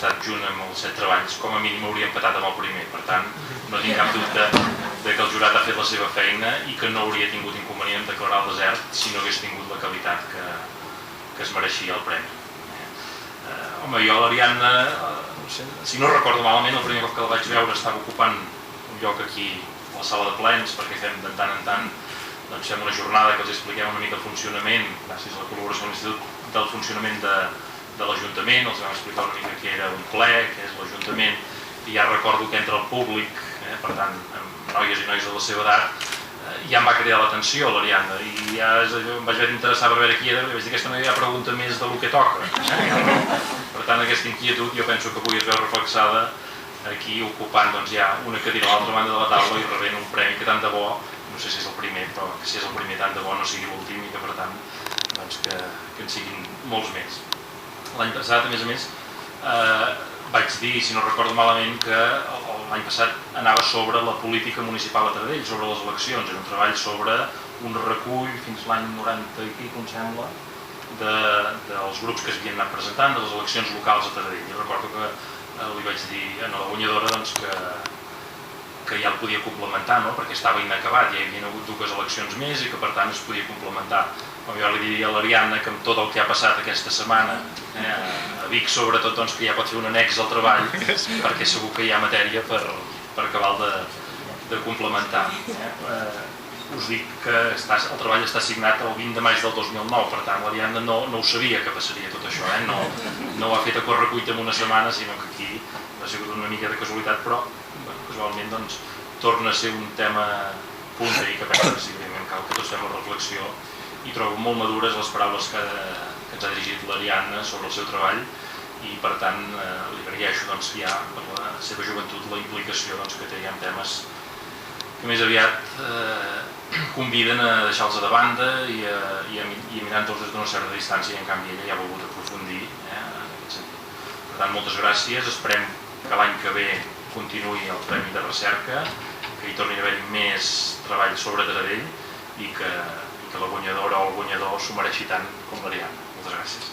estat junt amb els 7 treballs, com a mínim hauria empatat amb el primer. Per tant, no tinc cap dubte que el jurat ha fet la seva feina i que no hauria tingut inconvenient en declarar el desert si no hagués tingut la qualitat que es mereixia el premi. Home, jo a l'Ariadna, si no recordo malament, el primer cop que la vaig veure estava ocupant un lloc aquí a la sala de plens, perquè fem de tant en tant fem una jornada que els expliquem una mica el funcionament, gràcies a la col·laboració de l'Institut, del funcionament de l'Ajuntament, els vam explicar una mica què era un ple, què és l'Ajuntament, i ja recordo que entre el públic, per tant, amb noies i nois de la seva edat, ja em va cridar l'atenció l'Ariadna, i ja em vaig veure interessar per veure qui era, i vaig dir, aquesta noia ja pregunta més del que toca. Per tant, aquesta inquietud jo penso que avui es veu reflexada aquí ocupant ja una cadira a l'altra banda de la taula i rebent un premi que tant de bo, no sé si és el primer, però que si és el primer tant de bo no sigui l'últim i que per tant que en siguin molts més. L'any passat, a més, vaig dir, si no recordo malament, que l'any passat anava sobre la política municipal a Taradell, sobre les eleccions, era un treball sobre un recull fins l'any 90 i pico, em sembla, dels grups que s'havien anat presentant, de les eleccions locals a Taradell. I recordo que li vaig dir a la guanyadora que ja el podia complementar, perquè estava inacabat, ja hi havia hagut 2 eleccions més i que per tant es podia complementar. Jo li diria a l'Ariadna que amb tot el que ha passat aquesta setmana, a Vic sobretot, que ja pot fer un annex al treball, perquè segur que hi ha matèria per acabar de complementar. Us dic que el treball està signat el 20 de maig del 2009, per tant l'Ariadna no ho sabia que passaria tot això, no ho ha fet a correcuita en una setmana, sinó que aquí ha sigut una mica de casualitat, però casualment torna a ser un tema punta i que penso que sí, cal que tots fem la reflexió i trobo molt madures les paraules que ens ha dirigit l'Ariadna sobre el seu treball i per tant li agraeixo ja per la seva joventut la implicació que té en temes que més aviat conviden a deixar-los de banda i a mirar-los des d'una certa distància i en canvi ella ja ha volgut aprofundir en aquest sentit. Per tant, moltes gràcies, esperem que l'any que ve continuï el Premi de Recerca, que hi torni a haver-hi més treball sobre Taradell i que la guanyadora o el guanyador s'ho mereixi tant com l'Ariadna. Moltes gràcies.